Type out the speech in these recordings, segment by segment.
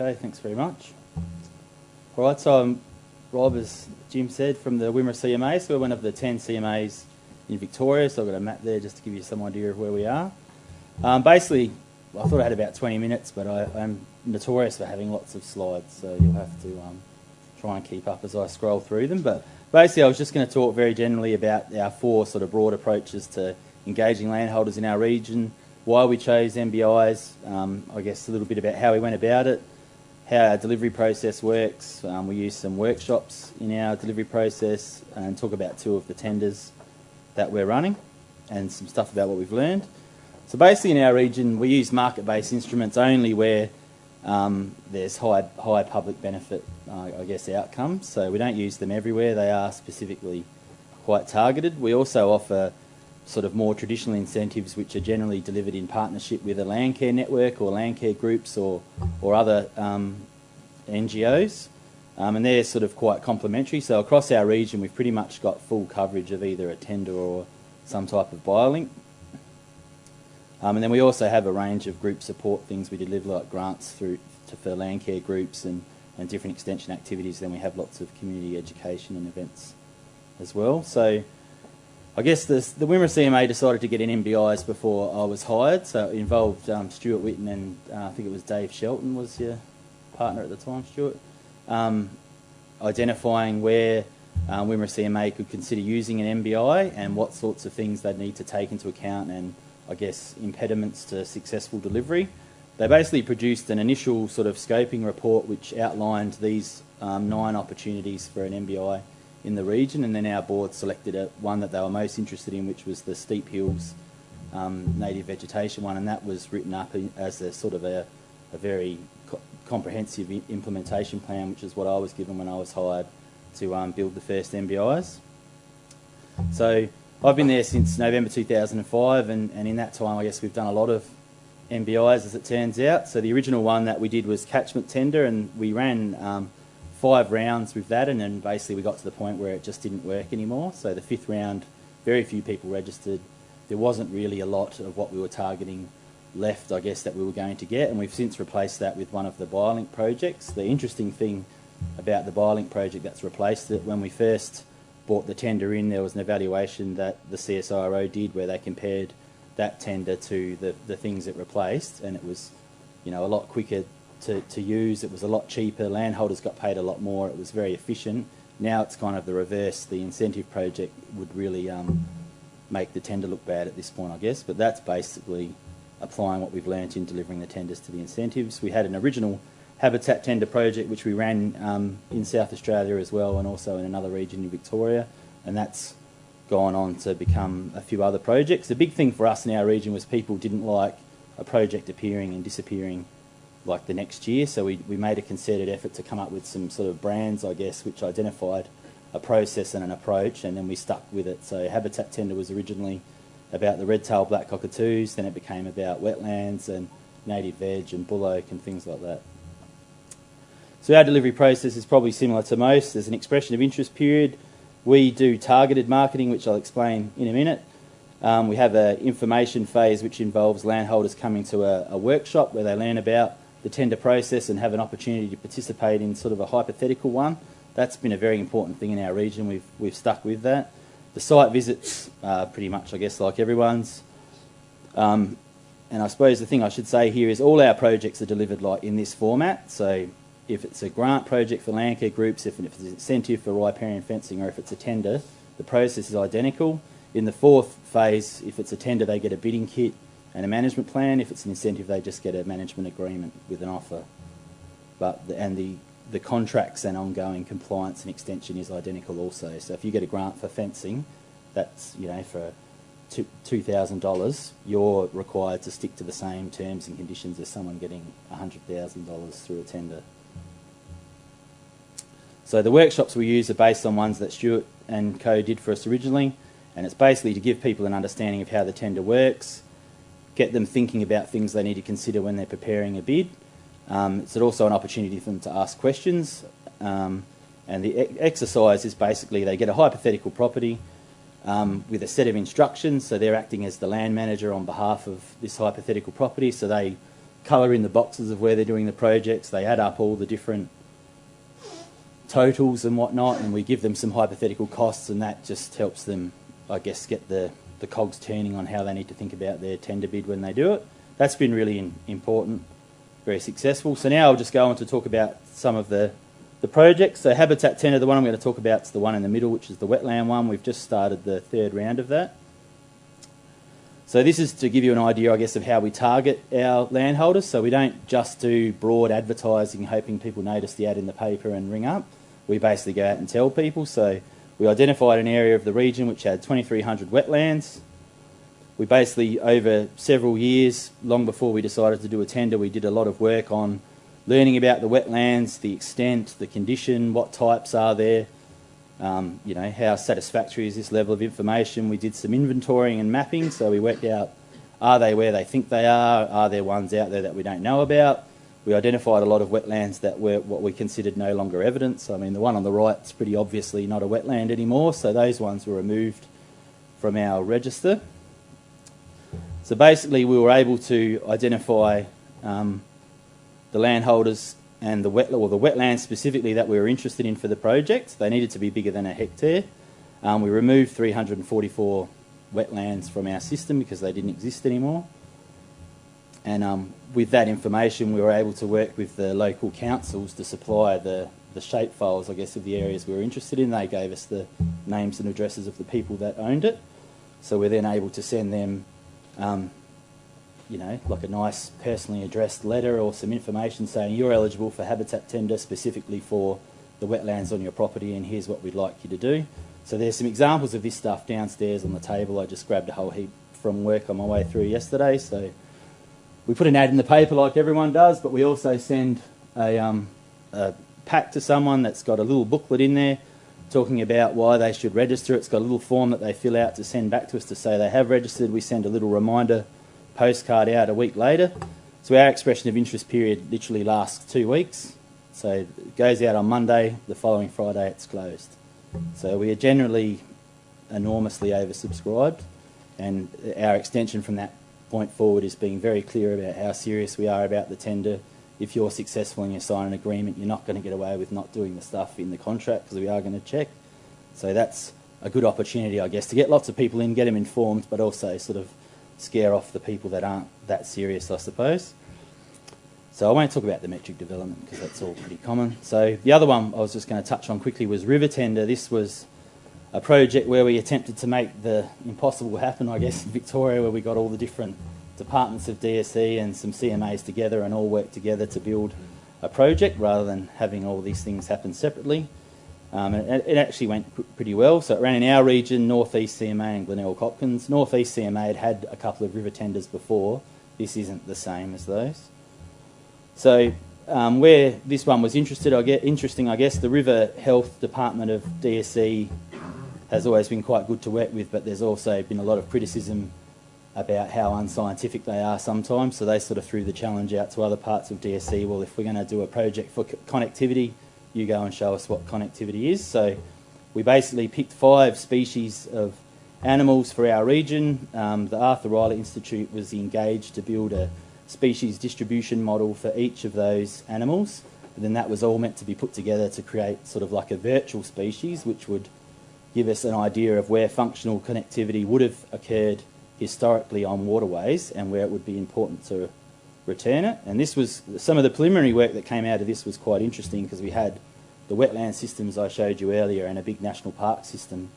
Okay, thanks very much. All right, so I'm Rob, as Jim said, from the Wimmera CMA. So we're one of the 10 CMAs in Victoria, so I've got a map there just to give you some idea of where we are. Basically, I thought I had about 20 minutes, but I'm notorious for having lots of slides, so you'll have to try and keep up as I scroll through them. But basically, I was just going to talk very generally about our 4 sort of broad approaches to engaging landholders in our region, why we chose MBIs, I guess a little bit about how we went about it, how our delivery process works. We use some workshops in our delivery process and talk about 2 of the tenders that we're running and some stuff about what we've learned. So basically in our region we use market-based instruments only where there's high public benefit, I guess, outcomes. So we don't use them everywhere. They are specifically quite targeted. We also offer sort of more traditional incentives which are generally delivered in partnership with a land care network or land care groups or other NGOs, and they're sort of quite complementary. So across our region we've pretty much got full coverage of either a tender or some type of biolink. And then we also have a range of group support things we deliver, like grants for land care groups and different extension activities. Then we have lots of community education and events as well. So I guess the Wimmera CMA decided to get in MBIs before I was hired, so it involved Stuart Whitten and I think it was Dave Shelton was your partner at the time, Stuart, identifying where Wimmera CMA could consider using an MBI and what sorts of things they'd need to take into account and, I guess, impediments to successful delivery. They basically produced an initial sort of scoping report which outlined these 9 opportunities for an MBI in the region, and then our board selected one that they were most interested in, which was the Steep Hills native vegetation one, and that was written up as a sort of a very comprehensive implementation plan, which is what I was given when I was hired to build the first MBIs. So I've been there since November 2005, and in that time I guess we've done a lot of MBIs as it turns out. So the original one that we did was Catchment Tender, and we ran 5 rounds with that, and then basically we got to the point where it just didn't work anymore. So the 5th round, very few people registered. There wasn't really a lot of what we were targeting left, I guess, that we were going to get, and we've since replaced that with one of the biolink projects. The interesting thing about the biolink project that's replaced it, when we first brought the tender in, there was an evaluation that the CSIRO did where they compared that tender to the things it replaced, and it was, you know, a lot quicker to use. It was a lot cheaper. Landholders got paid a lot more. It was very efficient. Now it's kind of the reverse. The incentive project would really make the tender look bad at this point, I guess. But that's basically applying what we've learnt in delivering the tenders to the incentives. We had an original habitat tender project which we ran in South Australia as well, and also in another region in Victoria, and that's gone on to become a few other projects. The big thing for us in our region was people didn't like a project appearing and disappearing like the next year, so we made a concerted effort to come up with some sort of brands, I guess, which identified a process and an approach, and then we stuck with it. So habitat tender was originally about the red-tailed black cockatoos, then it became about wetlands and native veg and buloke and things like that. So our delivery process is probably similar to most. There's an expression of interest period. We do targeted marketing, which I'll explain in a minute. We have an information phase which involves landholders coming to a workshop where they learn about the tender process and have an opportunity to participate in sort of a hypothetical one. That's been a very important thing in our region. We've stuck with that. The site visits are pretty much, I guess, like everyone's. And I suppose the thing I should say here is all our projects are delivered like in this format. So if it's a grant project for land care groups, if it's an incentive for riparian fencing, or if it's a tender, the process is identical. In the 4th phase, if it's a tender, they get a bidding kit and a management plan. If it's an incentive, they just get a management agreement with an offer. The contracts and ongoing compliance and extension is identical also. So if you get a grant for fencing, that's, you know, for $2,000, you're required to stick to the same terms and conditions as someone getting $100,000 through a tender. So the workshops we use are based on ones that Stuart and co did for us originally, and it's basically to give people an understanding of how the tender works, get them thinking about things they need to consider when they're preparing a bid. It's also an opportunity for them to ask questions, and the exercise is basically they get a hypothetical property with a set of instructions, so they're acting as the land manager on behalf of this hypothetical property, so they colour in the boxes of where they're doing the projects. They add up all the different totals and whatnot, and we give them some hypothetical costs, and that just helps them, I guess, get the cogs turning on how they need to think about their tender bid when they do it. That's been really important, very successful. So now I'll just go on to talk about some of the projects. So Habitat Tender, the one I'm going to talk about is the one in the middle, which is the wetland one. We've just started the third round of that. So this is to give you an idea, I guess, of how we target our landholders. So we don't just do broad advertising hoping people notice the ad in the paper and ring up. We basically go out and tell people. So we identified an area of the region which had 2,300 wetlands. We basically, over several years, long before we decided to do a tender, we did a lot of work on learning about the wetlands, the extent, the condition, what types are there, you know, how satisfactory is this level of information. We did some inventorying and mapping, so we worked out, are they where they think they are there ones out there that we don't know about? We identified a lot of wetlands that were what we considered no longer evidence. I mean, the one on the right is pretty obviously not a wetland anymore, so those ones were removed from our register. So basically we were able to identify the landholders and the wetlands specifically that we were interested in for the project. They needed to be bigger than a hectare. We removed 344 wetlands from our system because they didn't exist anymore. And with that information, we were able to work with the local councils to supply the shape files, I guess, of the areas we were interested in. They gave us the names and addresses of the people that owned it. So we're then able to send them you know, like a nice personally addressed letter or some information saying you're eligible for Habitat Tender specifically for the wetlands on your property, and here's what we'd like you to do. So there's some examples of this stuff downstairs on the table. I just grabbed a whole heap from work on my way through yesterday. So we put an ad in the paper like everyone does, but we also send a pack to someone that's got a little booklet in there talking about why they should register. It's got a little form that they fill out to send back to us to say they have registered. We send a little reminder postcard out a week later. So our expression of interest period literally lasts 2 weeks. So it goes out on Monday, the following Friday it's closed. So we are generally enormously oversubscribed, and our extension from that point forward is being very clear about how serious we are about the tender. If you're successful and you sign an agreement, you're not going to get away with not doing the stuff in the contract because we are going to check. So that's a good opportunity, I guess, to get lots of people in, get them informed, but also sort of scare off the people that aren't that serious, I suppose. So I won't talk about the metric development because that's all pretty common. So the other one I was just going to touch on quickly was River Tender. This was a project where we attempted to make the impossible happen, I guess, in Victoria, where we got all the different departments of DSE and some CMAs together and all worked together to build a project rather than having all these things happen separately. It actually went pretty well. So it ran in our region, North East CMA and Glenelg Hopkins. North East CMA had had a couple of river tenders before. This isn't the same as those. So where this one was interesting, I guess, the River Health Department of DSE has always been quite good to work with, but there's also been a lot of criticism about how unscientific they are sometimes. So they sort of threw the challenge out to other parts of DSE. Well, if we're going to do a project for connectivity, you go and show us what connectivity is. So we basically picked 5 species of animals for our region. The Arthur Riley Institute was engaged to build a species distribution model for each of those animals. And then that was all meant to be put together to create sort of like a virtual species, which would give us an idea of where functional connectivity would have occurred historically on waterways and where it would be important to return it. And this was, some of the preliminary work that came out of this was quite interesting because we had the wetland systems I showed you earlier and a big national park system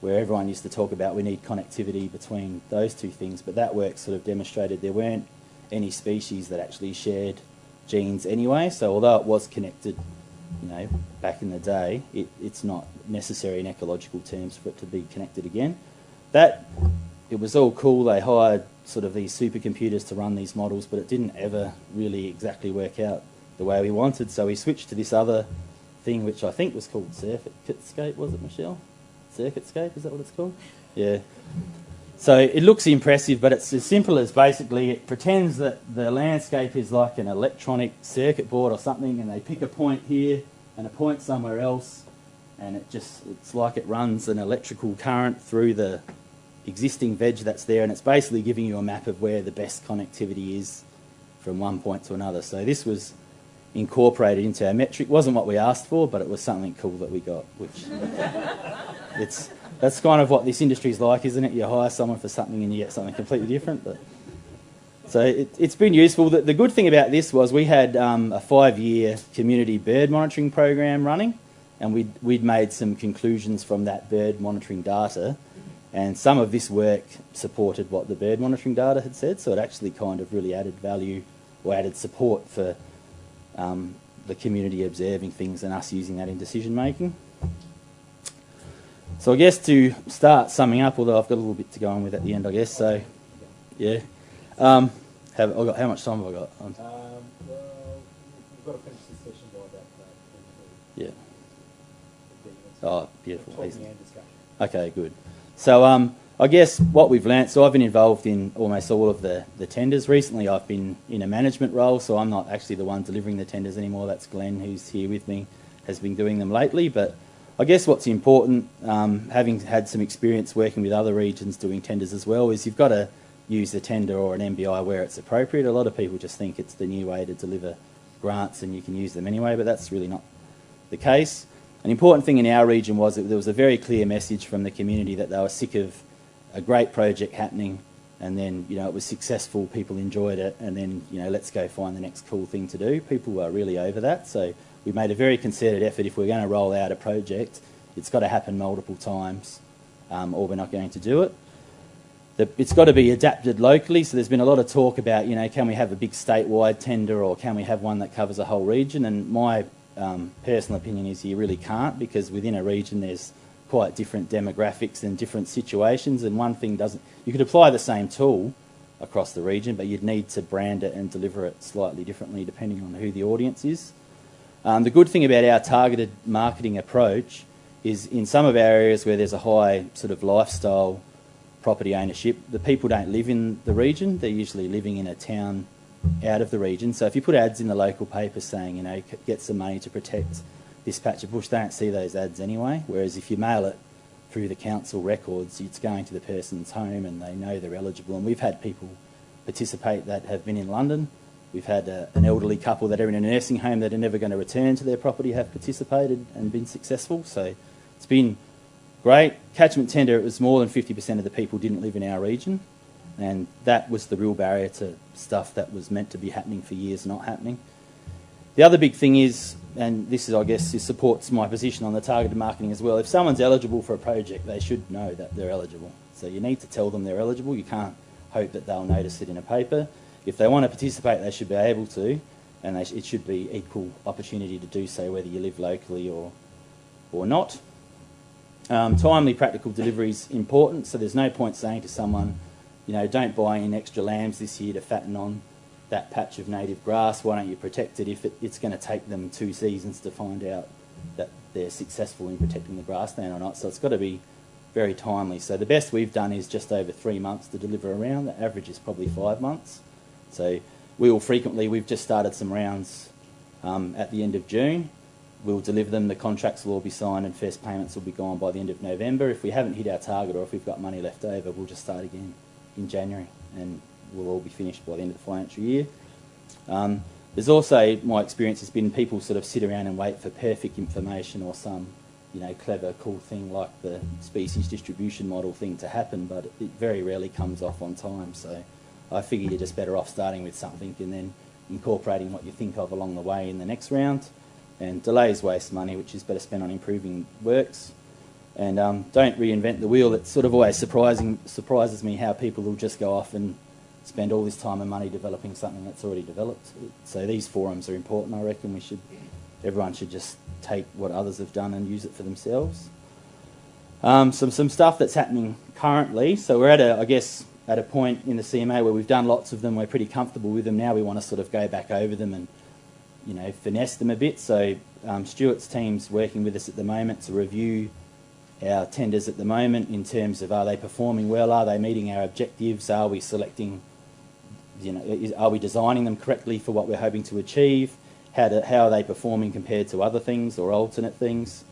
where everyone used to talk about we need connectivity between those two things, but that work sort of demonstrated there weren't any species that actually shared genes anyway. So although it was connected, you know, back in the day, it's not necessary in ecological terms for it to be connected again. It was all cool. They hired sort of these supercomputers to run these models, but it didn't ever really exactly work out the way we wanted. So we switched to this other thing, which I think was called CircuitScape, was it, Michelle? CircuitScape, is that what it's called? Yeah. So it looks impressive, but it's as simple as basically it pretends that the landscape is like an electronic circuit board or something, and they pick a point here and a point somewhere else, and it's like it runs an electrical current through the existing veg that's there, and it's basically giving you a map of where the best connectivity is from one point to another. So this was incorporated into our metric. Wasn't what we asked for, but it was something cool that we got, which that's kind of what this industry is like, isn't it? You hire someone for something and you get something completely different. But so it's been useful. The good thing about this was we had a 5-year community bird monitoring program running, and we'd made some conclusions from that bird monitoring data, and some of this work supported what the bird monitoring data had said, so it actually kind of really added value or added support for the community observing things and us using that in decision making. So I guess to start summing up, although I've got a little bit to go on with at the end, I guess, so yeah. How much time have I got? Well, we've got to finish this session by about yeah. 15 minutes. Oh, beautiful. Talking and discussion. Okay, good. So I guess what we've learnt, so I've been involved in almost all of the tenders. Recently I've been in a management role, so I'm not actually the one delivering the tenders anymore. That's Glenn, who's here with me, has been doing them lately. But I guess what's important, having had some experience working with other regions doing tenders as well, is you've got to use the tender or an MBI where it's appropriate. A lot of people just think it's the new way to deliver grants and you can use them anyway, but that's really not the case. An important thing in our region was that there was a very clear message from the community that they were sick of a great project happening and then, it was successful, people enjoyed it, and then, let's go find the next cool thing to do. People were really over that, so we made a very concerted effort. If we're going to roll out a project, it's got to happen multiple times or we're not going to do it. It's got to be adapted locally, so there's been a lot of talk about, can we have a big statewide tender or can we have one that covers a whole region? And my personal opinion is you really can't, because within a region there's quite different demographics and different situations, and one thing doesn't... You could apply the same tool across the region, but you'd need to brand it and deliver it slightly differently depending on who the audience is. The good thing about our targeted marketing approach is in some of our areas where there's a high sort of lifestyle property ownership, the people don't live in the region, they're usually living in a town out of the region. So if you put ads in the local paper saying, get some money to protect this patch of bush, they don't see those ads anyway. Whereas if you mail it through the council records, it's going to the person's home and they know they're eligible. And we've had people participate that have been in London. We've had an elderly couple that are in a nursing home that are never going to return to their property have participated and been successful. So it's been great. Catchment tender, it was more than 50% of the people didn't live in our region, and that was the real barrier to stuff that was meant to be happening for years not happening. The other big thing is, and this is, I guess, this supports my position on the targeted marketing as well, if someone's eligible for a project, they should know that they're eligible. So you need to tell them they're eligible. You can't hope that they'll notice it in a paper. If they want to participate, they should be able to, and it should be equal opportunity to do so whether you live locally or not. Timely practical delivery is important, so there's no point saying to someone, don't buy in extra lambs this year to fatten on that patch of native grass, why don't you protect it if it's going to take them 2 seasons to find out that they're successful in protecting the grassland or not. So it's got to be very timely. So the best we've done is just over 3 months to deliver a round. The average is probably 5 months. So we've just started some rounds at the end of June. We'll deliver them, the contracts will all be signed and first payments will be gone by the end of November. If we haven't hit our target or if we've got money left over, we'll just start again in January and we'll all be finished by the end of the financial year. There's also, my experience has been people sort of sit around and wait for perfect information or some, clever, cool thing like the species distribution model thing to happen, but it very rarely comes off on time. So I figure you're just better off starting with something and then incorporating what you think of along the way in the next round. And delays waste money, which is better spent on improving works. And don't reinvent the wheel. It sort of always surprises me how people will just go off and spend all this time and money developing something that's already developed. So these forums are important. I reckon everyone should just take what others have done and use it for themselves. Some stuff that's happening currently. So we're at a point in the CMA where we've done lots of them. We're pretty comfortable with them now. We want to sort of go back over them and finesse them a bit. So Stuart's team's working with us at the moment to review our tenders at the moment in terms of, are they performing well? Are they meeting our objectives? Are we selecting, are we designing them correctly for what we're hoping to achieve? How are they performing compared to other things or alternate things?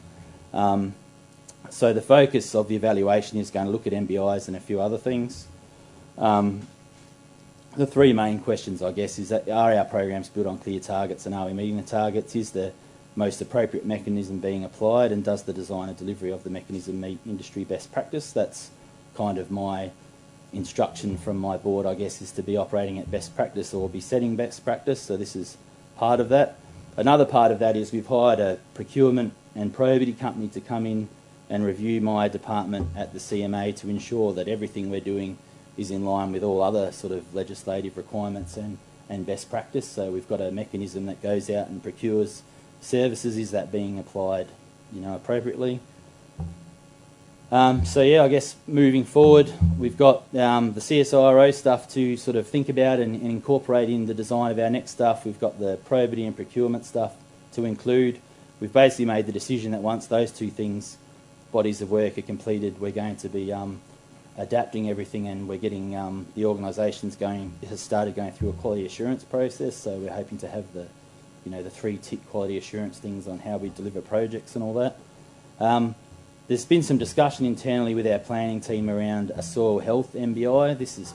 So the focus of the evaluation is going to look at MBIs and a few other things. the three main questions, I guess, is that are our programs built on clear targets and are we meeting the targets? Is the most appropriate mechanism being applied, and does the design and delivery of the mechanism meet industry best practice? That's kind of my instruction from my board, I guess, is to be operating at best practice or be setting best practice. So this is part of that. Another part of that is we've hired a procurement and probity company to come in and review my department at the CMA to ensure that everything we're doing is in line with all other sort of legislative requirements and best practice. So we've got a mechanism that goes out and procures services. Is that being applied, appropriately? So yeah, I guess moving forward, we've got the CSIRO stuff to sort of think about and incorporate in the design of our next stuff. We've got the probity and procurement stuff to include. We've basically made the decision that once those two bodies of work are completed, we're going to be adapting everything, and we're getting the organisations has started going through a quality assurance process. So we're hoping to have the 3-tick quality assurance things on how we deliver projects and all that. There's been some discussion internally with our planning team around a soil health MBI. This is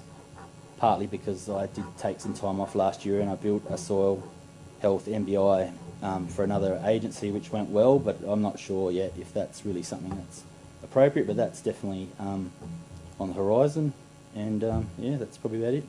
partly because I did take some time off last year and I built a soil health MBI for another agency, which went well, but I'm not sure yet if that's really something that's appropriate, but that's definitely on the horizon. And yeah, that's probably about it.